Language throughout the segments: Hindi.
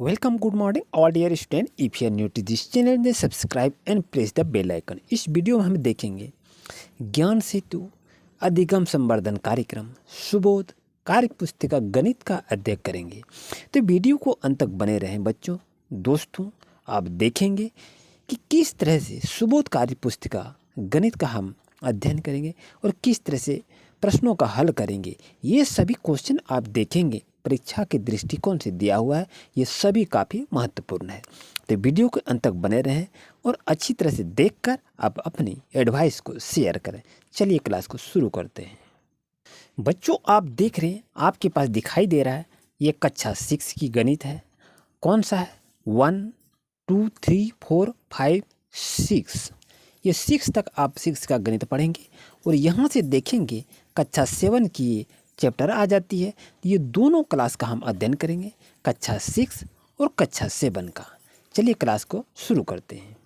Welcome, good morning, all dear student. If you are new to this channel, then subscribe and press the bell icon. इस वीडियो में हम देखेंगे ज्ञान सेतु अधिगम संवर्धन कार्यक्रम सुबोध कार्य पुस्तिका गणित का अध्ययन करेंगे। तो वीडियो को अंत तक बने रहें बच्चों। दोस्तों, आप देखेंगे कि किस तरह से सुबोध कार्य पुस्तिका गणित का हम अध्ययन करेंगे और किस तरह से प्रश्नों का हल करेंगे। ये सभी क्वेश्चन आप देखेंगे परीक्षा के दृष्टिकोण से दिया हुआ है, ये सभी काफ़ी महत्वपूर्ण है। तो वीडियो के अंत तक बने रहें और अच्छी तरह से देखकर आप अपनी एडवाइस को शेयर करें। चलिए क्लास को शुरू करते हैं। बच्चों, आप देख रहे हैं, आपके पास दिखाई दे रहा है ये कक्षा 6 की गणित है। कौन सा है? 1 2 3 4 5 6। ये 6 तक आप 6 का गणित पढ़ेंगे और यहाँ से देखेंगे कक्षा 7 की चैप्टर आ जाती है। ये दोनों क्लास का हम अध्ययन करेंगे, कक्षा 6 और कक्षा 7 का। चलिए क्लास को शुरू करते हैं।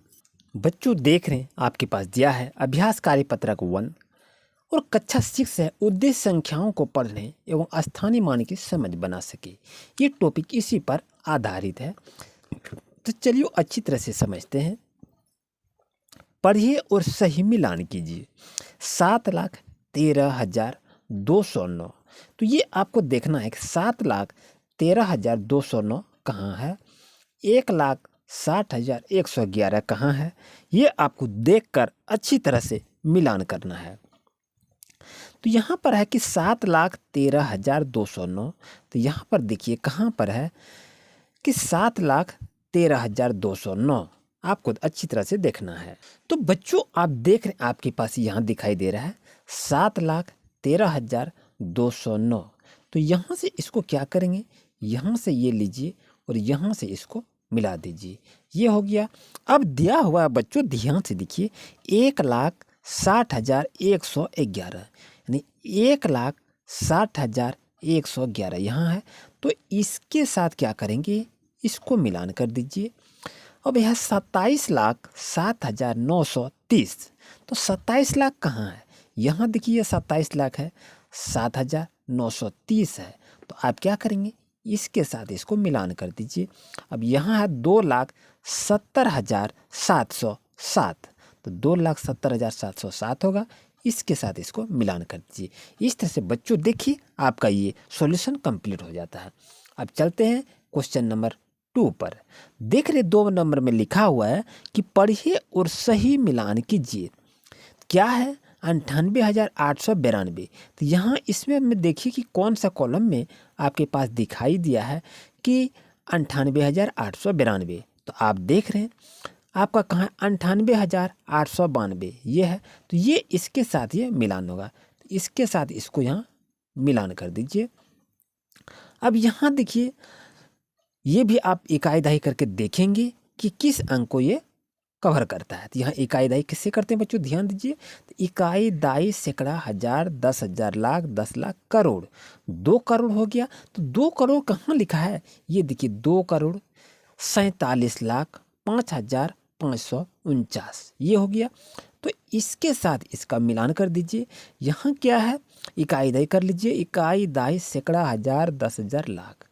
बच्चों, देख रहे हैं आपके पास दिया है अभ्यास कार्यपत्रक 1 और कक्षा 6 है उद्देश्य संख्याओं को पढ़ने एवं स्थानीय मान की समझ बना सके। ये टॉपिक इसी पर आधारित है। तो चलिए अच्छी तरह से समझते हैं। पढ़िए और सही मिलान कीजिए। 7,13,209। तो ये आपको देखना है कि 7,13,209 कहाँ है, 1,60,111 कहाँ है। ये आपको देखकर अच्छी तरह से मिलान करना है। तो यहाँ पर है कि 7,13,209। तो यहाँ पर देखिए कहाँ पर है कि 7,13,209 आपको अच्छी तरह से देखना है। तो बच्चों, आप देख रहे हैं आपके पास यहाँ दिखाई दे रहा है 7,13,209। तो यहाँ से इसको क्या करेंगे, यहाँ से ये लीजिए और यहाँ से इसको मिला दीजिए। ये हो गया। अब दिया हुआ है बच्चों, ध्यान से देखिए 1,60,111 यानी 1,60,111 यहाँ है। तो इसके साथ क्या करेंगे, इसको मिलान कर दीजिए। अब यह 27,07,930। तो 27 लाख कहाँ है? यहाँ देखिए 27 लाख है, 7,930 है। तो आप क्या करेंगे, इसके साथ इसको मिलान कर दीजिए। अब यहाँ है 2,70,707। तो 2,70,707 होगा, इसके साथ इसको मिलान कर दीजिए। इस तरह से बच्चों देखिए आपका ये सॉल्यूशन कंप्लीट हो जाता है। अब चलते हैं क्वेश्चन नंबर 2 पर। देख रहे 2 नंबर में लिखा हुआ है कि पढ़िए और सही मिलान कीजिए। क्या है? 98,892। तो यहाँ इसमें में देखिए कि कौन सा कॉलम में आपके पास दिखाई दिया है कि 98,892। तो आप देख रहे हैं आपका कहाँ है, 98,892 ये है। तो ये इसके साथ ये मिलान होगा। तो इसके साथ इसको यहाँ मिलान कर दीजिए। अब यहाँ देखिए ये भी आप इकाई दहाई करके देखेंगे कि किस अंक को ये कवर करता है। तो यहाँ इकाई दाई किससे करते हैं बच्चों, ध्यान दीजिए। तो इकाई दाई सैकड़ा, हजार, 10,000, लाख, 10 लाख, करोड़। 2 करोड़ हो गया। तो 2 करोड़ कहाँ लिखा है, ये देखिए 2,47,05,549 ये हो गया। तो इसके साथ इसका मिलान कर दीजिए। यहाँ क्या है, इकाई दाई कर लीजिए। इकाई दाई सैकड़ा, हजार, 10,000, लाख,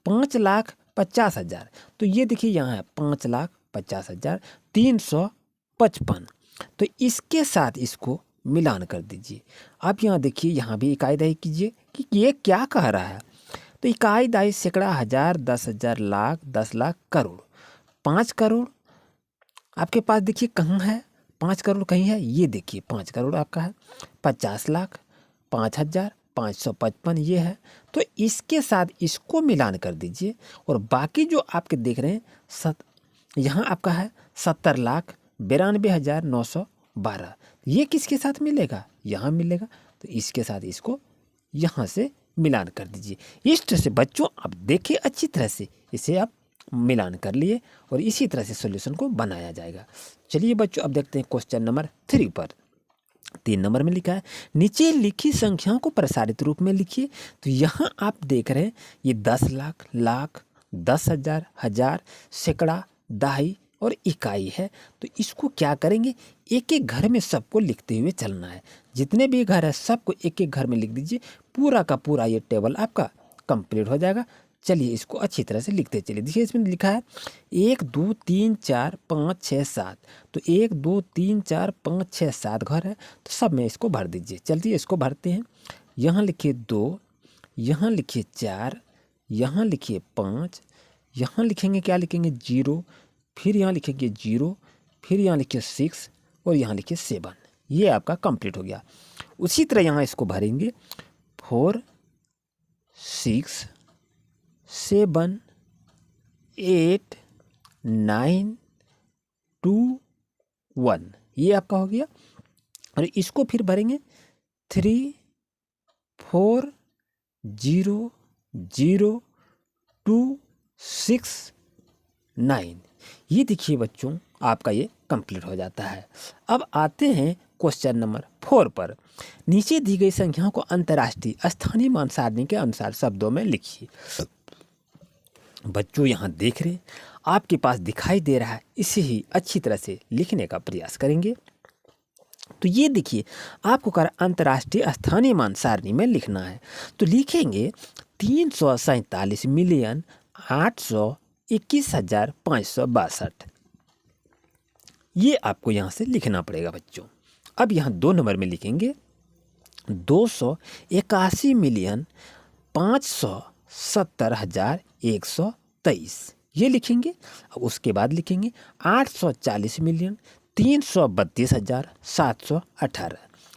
5,50,000। तो ये देखिए यहाँ है 5,50,355। तो इसके साथ इसको मिलान कर दीजिए। अब यहाँ देखिए, यहाँ भी इकाई दाई कीजिए कि ये क्या कह रहा है। तो इकाई दाई सैकड़ा, हजार, 10,000, लाख, 10 लाख, करोड़। 5 करोड़ आपके पास देखिए कहाँ है, 5 करोड़ कहीं है, ये देखिए 5 करोड़ आपका है। 50 लाख, 5,555 ये है। तो इसके साथ इसको मिलान कर दीजिए। और बाकी जो आपके देख रहे हैं यहाँ आपका है 70,92,912। ये किसके साथ मिलेगा, यहाँ मिलेगा। तो इसके साथ इसको यहाँ से मिलान कर दीजिए। इस तरह से बच्चों आप देखिए अच्छी तरह से इसे आप मिलान कर लिए और इसी तरह से सॉल्यूशन को बनाया जाएगा। चलिए बच्चों अब देखते हैं क्वेश्चन नंबर 3 पर। 3 नंबर में लिखा है नीचे लिखी संख्याओं को प्रसारित रूप में लिखिए। तो यहाँ आप देख रहे हैं ये 10 लाख, लाख, 10,000, हजार, सैकड़ा, दहाई और इकाई है। तो इसको क्या करेंगे, एक एक घर में सबको लिखते हुए चलना है। जितने भी घर है सबको एक एक घर में लिख दीजिए। पूरा का पूरा ये टेबल आपका कंप्लीट हो जाएगा। चलिए इसको अच्छी तरह से लिखते चलिए। देखिए इसमें लिखा है 1 2 3 4 5 6 7, तो 1 2 3 4 5 6 7 घर है, तो सब में इसको भर दीजिए। चलिए इसको भरते हैं। यहाँ लिखिए 2, यहाँ लिखिए 4, यहाँ लिखिए 5, यहाँ लिखेंगे क्या लिखेंगे 0, फिर यहाँ लिखेंगे 0, फिर यहाँ लिखिए 6 और यहाँ लिखिए 7। ये आपका कंप्लीट हो गया। उसी तरह यहाँ इसको भरेंगे 4 6 7 8 9 2 1, ये आपका हो गया। और इसको फिर भरेंगे 3 4 0 0 2 6 9। ये देखिए बच्चों आपका ये कंप्लीट हो जाता है। अब आते हैं क्वेश्चन नंबर 4 पर। नीचे दी गई संख्याओं को अंतर्राष्ट्रीय स्थानीय मान सारणी के अनुसार शब्दों में लिखिए। बच्चों यहाँ देख रहे हैं, आपके पास दिखाई दे रहा है, इसे ही अच्छी तरह से लिखने का प्रयास करेंगे। तो ये देखिए आपको कर अंतर्राष्ट्रीय स्थानीय मान सारणी में लिखना है, तो लिखेंगे 347,821,562। ये आपको यहाँ से लिखना पड़ेगा बच्चों। अब यहाँ 2 नंबर में लिखेंगे 281,570,123, ये लिखेंगे। अब उसके बाद लिखेंगे 840,332,718,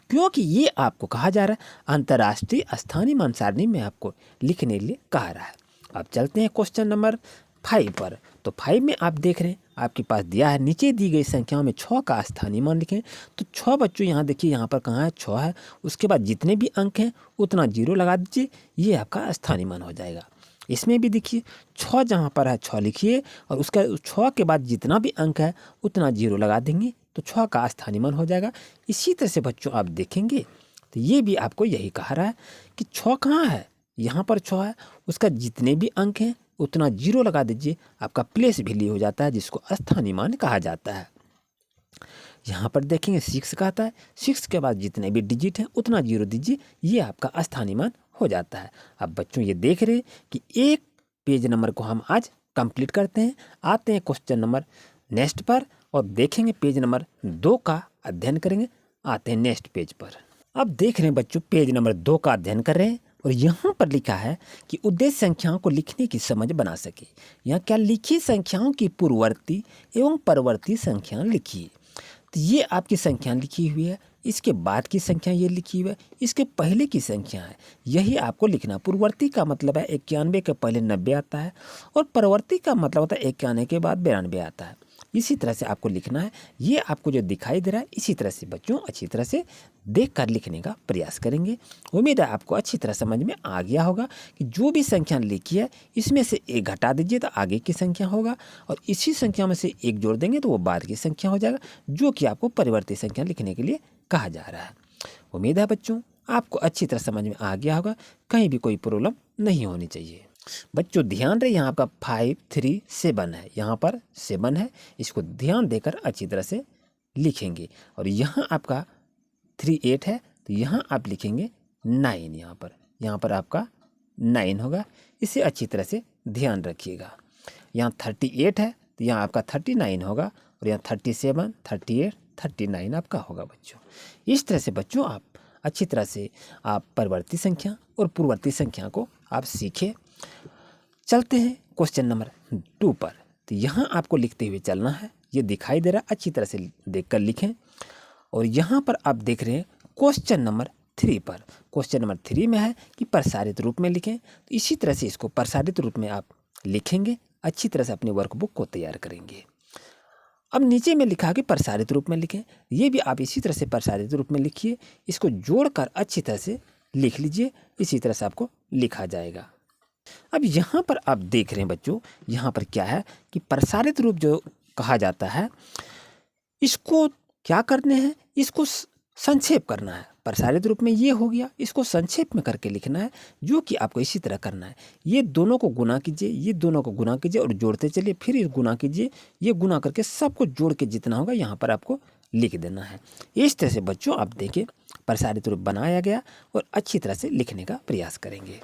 क्योंकि ये आपको कहा जा रहा है अंतर्राष्ट्रीय स्थानीय मान सारणी में आपको लिखने के लिए कहा रहा है। अब चलते हैं क्वेश्चन नंबर 5 पर। तो 5 में आप देख रहे हैं आपके पास दिया है नीचे दी गई संख्याओं में 6 का स्थानीय मान लिखें। तो 6 बच्चों यहाँ देखिए, यहाँ पर कहाँ है 6 है, उसके बाद जितने भी अंक हैं उतना 0 लगा दीजिए, ये आपका स्थानीय मान हो जाएगा। इसमें भी देखिए 6 जहाँ पर है 6 लिखिए और उसका 6 के बाद जितना भी अंक है उतना 0 लगा देंगे, तो 6 का स्थानीय मान हो जाएगा। इसी तरह से बच्चों आप देखेंगे तो ये भी आपको यही कहा रहा है कि 6 कहाँ है, यहाँ पर 6 है, उसका जितने भी अंक हैं उतना 0 लगा दीजिए, आपका प्लेस वैल्यू हो जाता है, जिसको स्थानीय मान कहा जाता है। यहाँ पर देखेंगे 6 कहता है, 6 के बाद जितने भी डिजिट हैं उतना 0 दीजिए, ये आपका स्थानीय मान हो जाता है। अब बच्चों ये देख रहे हैं कि एक पेज नंबर को हम आज कंप्लीट करते हैं। आते हैं क्वेश्चन नंबर नेक्स्ट पर और देखेंगे पेज नंबर 2 का अध्ययन करेंगे। आते हैं नेक्स्ट पेज पर। अब देख रहे हैं बच्चों पेज नंबर 2 का अध्ययन कर रहे हैं और यहाँ पर लिखा है कि उद्देश्य संख्याओं को लिखने की समझ बना सके। यहाँ क्या लिखी संख्याओं की पूर्ववर्ती एवं परवर्ती संख्या लिखिए। तो ये आपकी संख्या लिखी हुई है, इसके बाद की संख्या ये लिखी हुई है, इसके पहले की संख्या है, यही आपको लिखना। पूर्ववर्ती का मतलब है 91 के पहले 90 आता है और परवर्ती का मतलब होता है 91 के बाद 92 आता है। इसी तरह से आपको लिखना है। ये आपको जो दिखाई दे रहा है इसी तरह से बच्चों अच्छी तरह से देख कर लिखने का प्रयास करेंगे। उम्मीद है आपको अच्छी तरह समझ में आ गया होगा कि जो भी संख्या लिखी है इसमें से एक घटा दीजिए तो आगे की संख्या होगा और इसी संख्या में से एक जोड़ देंगे तो वो बाद की संख्या हो जाएगा, जो कि आपको परिवर्तित संख्या लिखने के लिए कहा जा रहा है। उम्मीद है बच्चों आपको अच्छी तरह समझ में आ गया होगा, कहीं भी कोई प्रॉब्लम नहीं होनी चाहिए। बच्चों ध्यान रहे, यहाँ आपका 5 3 7 है, यहाँ पर 7 है, इसको ध्यान देकर अच्छी तरह से लिखेंगे। और यहाँ आपका 3 8 है, तो यहाँ आप लिखेंगे 9, यहाँ पर आपका 9 होगा, इसे अच्छी तरह से ध्यान रखिएगा। यहाँ 38 है, तो यहाँ आपका 39 होगा और यहाँ 37 38 39 आपका होगा बच्चों। इस तरह से बच्चों आप अच्छी तरह से आप परवर्ती संख्या और पूर्ववर्ती संख्या को आप सीखें। चलते हैं क्वेश्चन नंबर 2 पर। तो यहाँ आपको लिखते हुए चलना है, ये दिखाई दे रहा है, अच्छी तरह से देखकर लिखें। और यहाँ पर आप देख रहे हैं क्वेश्चन नंबर 3 पर। क्वेश्चन नंबर 3 में है कि प्रसारित रूप में लिखें, तो इसी तरह से इसको प्रसारित रूप में आप लिखेंगे, अच्छी तरह से अपनी वर्कबुक को तैयार करेंगे। अब नीचे में लिखा है कि प्रसारित रूप में लिखें, ये भी आप इसी तरह से प्रसारित रूप में लिखिए, इसको जोड़कर अच्छी तरह से लिख लीजिए, इसी तरह से आपको लिखा जाएगा। अब यहाँ पर आप देख रहे हैं बच्चों, यहाँ पर क्या है कि प्रसारित रूप जो कहा जाता है, इसको क्या करने हैं, इसको संक्षेप करना है। प्रसारित रूप में ये हो गया, इसको संक्षेप में करके लिखना है, जो कि आपको इसी तरह करना है। ये दोनों को गुना कीजिए, ये दोनों को गुना कीजिए और जोड़ते चलिए, फिर ये गुना कीजिए, ये गुना करके सबको जोड़ के जितना होगा यहाँ पर आपको लिख देना है। इस तरह से बच्चों आप देखिए प्रसारित रूप बनाया गया और अच्छी तरह से लिखने का प्रयास करेंगे।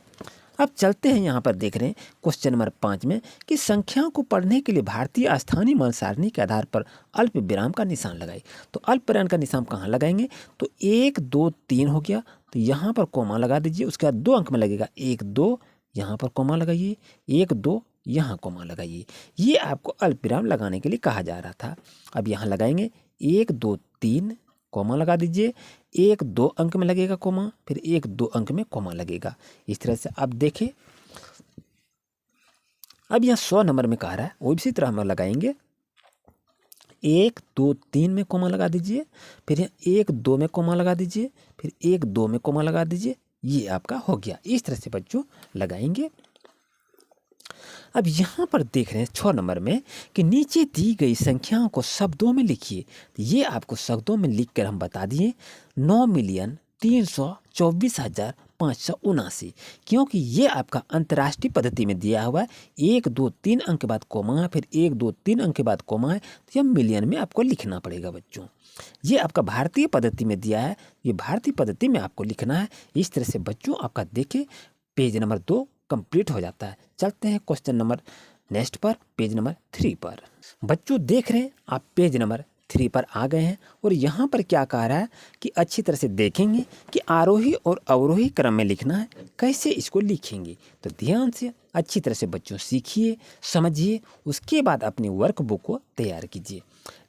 अब चलते हैं, यहाँ पर देख रहे हैं क्वेश्चन नंबर 5 में कि संख्याओं को पढ़ने के लिए भारतीय स्थानीय मान सारणी के आधार पर अल्प विराम का निशान लगाइए। तो अल्प विराम का निशान कहाँ लगाएंगे, तो 1 2 3 हो गया, तो यहाँ पर कोमा लगा दीजिए, उसके बाद 2 अंक में लगेगा 1 2, यहाँ पर कोमा लगाइए, 1 2 यहाँ कोमा लगाइए। ये आपको अल्प विराम लगाने के लिए कहा जा रहा था। अब यहाँ लगाएंगे 1 2 3 कोमा लगा दीजिए, 1 2 अंक में लगेगा कोमा, फिर 1 2 अंक में कोमा लगेगा। इस तरह से आप देखें। अब यहाँ 100 नंबर में कह रहा है, वो इसी तरह हम लगाएंगे, 1 2 3 में कोमा लगा दीजिए, फिर यहाँ 1 2 में कोमा लगा दीजिए, फिर 1 2 में कोमा लगा दीजिए। ये आपका हो गया। इस तरह से बच्चों लगाएंगे। अब यहाँ पर देख रहे हैं 6 नंबर में कि नीचे दी गई संख्याओं को शब्दों में लिखिए। तो ये आपको शब्दों में लिख कर हम बता दिए 9,324,579, क्योंकि ये आपका अंतर्राष्ट्रीय पद्धति में दिया हुआ है। 1 2 3 अंक के बाद कोमा है, फिर 1 2 3 अंक के बाद कोमा है, तो यह मिलियन में आपको लिखना पड़ेगा बच्चों। ये आपका भारतीय पद्धति में दिया है, ये भारतीय पद्धति में आपको लिखना है। इस तरह से बच्चों आपका देखें पेज नंबर 2 कंप्लीट हो जाता है। चलते हैं क्वेश्चन नंबर नेक्स्ट पर, पेज नंबर 3 पर। बच्चों देख रहे हैं आप पेज नंबर 3 पर आ गए हैं, और यहाँ पर क्या कह रहा है कि अच्छी तरह से देखेंगे कि आरोही और अवरोही क्रम में लिखना है, कैसे इसको लिखेंगे। तो ध्यान से अच्छी तरह से बच्चों सीखिए, समझिए, उसके बाद अपनी वर्कबुक को तैयार कीजिए।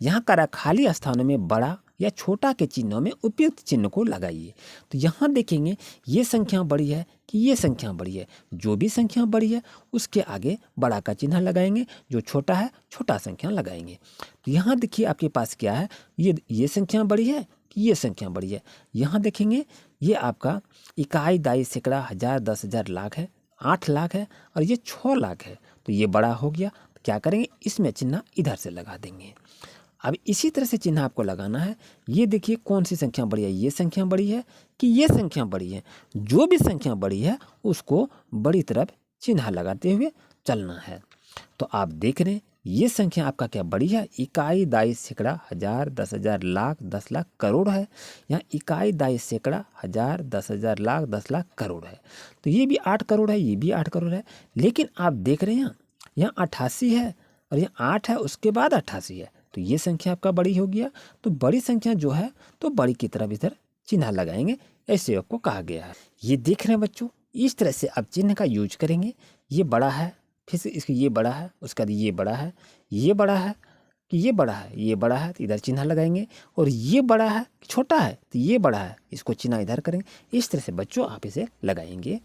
यहाँ करा खाली स्थानों में बड़ा या छोटा के चिन्हों में उपयुक्त चिन्ह को लगाइए। तो यहाँ देखेंगे ये संख्या बड़ी है कि ये संख्या बड़ी है। जो भी संख्या बड़ी है उसके आगे बड़ा का चिन्ह लगाएंगे, जो छोटा है छोटा संख्या लगाएंगे। तो यहाँ देखिए आपके पास क्या है, ये संख्या बड़ी है कि ये संख्या बड़ी है। यहाँ देखेंगे ये आपका इकाई, दाई, सैकड़ा, हजार, 10,000, लाख है, 8 लाख है, और ये 6 लाख है। तो ये बड़ा हो गया। तो क्या करेंगे, इसमें चिन्ह इधर से लगा देंगे। अब इसी तरह से चिन्ह आपको लगाना है। ये देखिए कौन सी संख्या बड़ी है, ये संख्या बड़ी है कि ये संख्या बड़ी है। जो भी संख्या बड़ी है उसको बड़ी तरफ चिन्ह लगाते हुए चलना है। तो आप देख रहे हैं ये संख्या आपका क्या बड़ी है, इकाई, दाई, सैकड़ा, हजार, 10,000, लाख, 10 लाख, करोड़ है। यहाँ इकाई, दाई, सैकड़ा, हजार, 10,000, लाख, 10 लाख, करोड़ है। तो ये भी 8 करोड़ है, ये भी 8 करोड़ है। लेकिन आप देख रहे हैं यहाँ 88 है, और यहाँ 8 है, उसके बाद 88 है। तो ये संख्या आपका बड़ी हो गया। तो बड़ी संख्या जो है तो बड़ी की तरफ इधर चिन्ह लगाएंगे, ऐसे आपको कहा गया है। ये देख रहे हैं बच्चों, इस तरह से आप चिन्ह का यूज करेंगे। ये बड़ा है, फिर से इसके ये बड़ा है, उसके बाद ये बड़ा है, ये बड़ा है कि ये बड़ा है, ये बड़ा है, तो इधर चिन्ह लगाएंगे। और ये बड़ा है कि छोटा है, तो ये बड़ा है, इसको चिन्ह इधर करेंगे। इस तरह से बच्चों आप इसे लगाएंगे।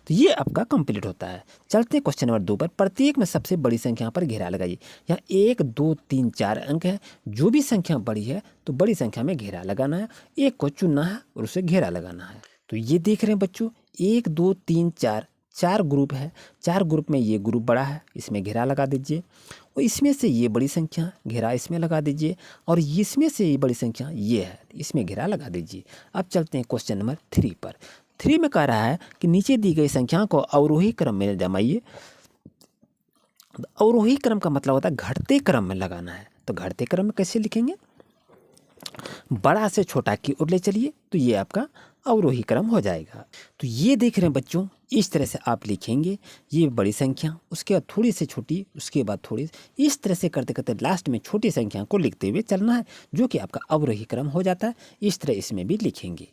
तो ये आपका कंप्लीट होता है। चलते हैं क्वेश्चन नंबर 2 पर। प्रत्येक में सबसे बड़ी संख्या पर घेरा लगाइए। यहाँ 1 2 3 4 अंक है। जो भी संख्या बड़ी है तो बड़ी संख्या में घेरा लगाना है, एक को चुनना है और उसे घेरा लगाना है। तो ये देख रहे हैं बच्चों 1 2 3 4, 4 ग्रुप है। 4 ग्रुप में ये ग्रुप बड़ा है, इसमें घेरा लगा दीजिए। और इसमें से ये बड़ी संख्या, घेरा इसमें लगा दीजिए। और इसमें से ये बड़ी संख्या ये है, इसमें घेरा लगा दीजिए। अब चलते हैं क्वेश्चन नंबर 3 पर। 3 में कह रहा है कि नीचे दी गई संख्या को अवरोही क्रम में जमाइए। अवरोही क्रम का मतलब होता है घटते क्रम में लगाना है। तो घटते क्रम में कैसे लिखेंगे, बड़ा से छोटा की ओर ले चलिए, तो ये आपका अवरोही क्रम हो जाएगा। तो ये देख रहे हैं बच्चों, इस तरह से आप लिखेंगे। ये बड़ी संख्या, उसके बाद थोड़ी सी छोटी, उसके बाद थोड़ी, इस तरह से करते करते लास्ट में छोटी संख्या को लिखते हुए चलना है, जो कि आपका अवरोही क्रम हो जाता है। इस तरह इसमें भी लिखेंगे।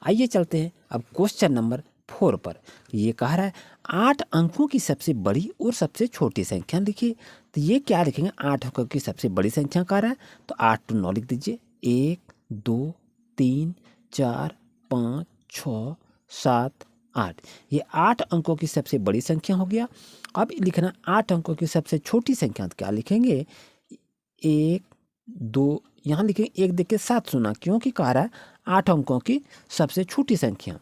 आइए चलते हैं अब क्वेश्चन नंबर 4 पर। ये कह रहा है 8 अंकों की सबसे बड़ी और सबसे छोटी संख्या लिखिए। तो ये क्या लिखेंगे, 8 अंकों की सबसे बड़ी संख्या कह रहा है, तो 8 to 9 लिख दीजिए। 1 2 3 4 5 6 7 8, ये 8 अंकों की सबसे बड़ी संख्या हो गया। अब लिखना 8 अंकों की सबसे छोटी संख्या, तो क्या लिखेंगे, 1 2, यहाँ लिखेंगे 1 देख के 7 सुना, क्योंकि कह रहा है 8 अंकों की सबसे छोटी संख्या।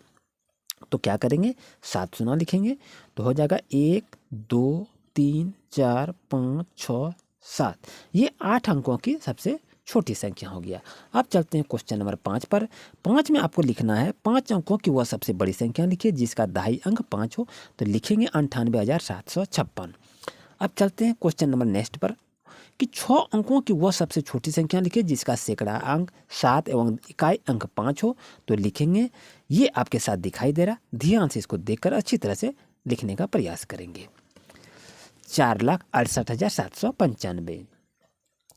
तो क्या करेंगे, 7 सुना लिखेंगे। तो हो जाएगा 1 2 3 4 5 6 7, ये 8 अंकों की सबसे छोटी संख्या हो गया। अब चलते हैं क्वेश्चन नंबर 5 पर। 5 में आपको लिखना है 5 अंकों की वह सबसे बड़ी संख्या लिखिए जिसका दहाई अंक 5 हो। तो लिखेंगे 98,756। अब चलते हैं क्वेश्चन नंबर नेक्स्ट पर कि 6 अंकों की वह सबसे छोटी संख्या लिखिए जिसका सैकड़ा अंक 7 एवं इकाई अंक 5 हो। तो लिखेंगे, ये आपके साथ दिखाई दे रहा, ध्यान से इसको देखकर अच्छी तरह से लिखने का प्रयास करेंगे। 4,68,795।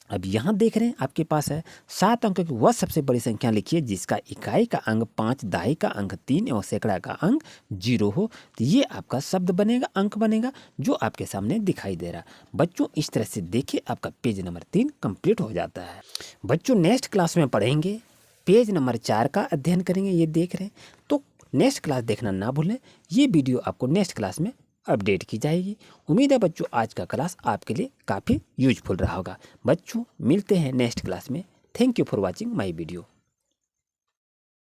अब यहाँ देख रहे हैं आपके पास है 7 अंक की वह सबसे बड़ी संख्या लिखिए जिसका इकाई का अंक 5, दहाई का अंक 3 एवं सैकड़ा का अंक 0 हो। तो ये आपका शब्द बनेगा, अंक बनेगा जो आपके सामने दिखाई दे रहा। बच्चों इस तरह से देखिए आपका पेज नंबर 3 कंप्लीट हो जाता है। बच्चों नेक्स्ट क्लास में पढ़ेंगे, पेज नंबर 4 का अध्ययन करेंगे। ये देख रहे हैं तो नेक्स्ट क्लास देखना ना भूलें। ये वीडियो आपको नेक्स्ट क्लास में अपडेट की जाएगी। उम्मीद है बच्चों आज का क्लास आपके लिए काफ़ी यूजफुल रहा होगा। बच्चों मिलते हैं नेक्स्ट क्लास में। Thank you for watching my video.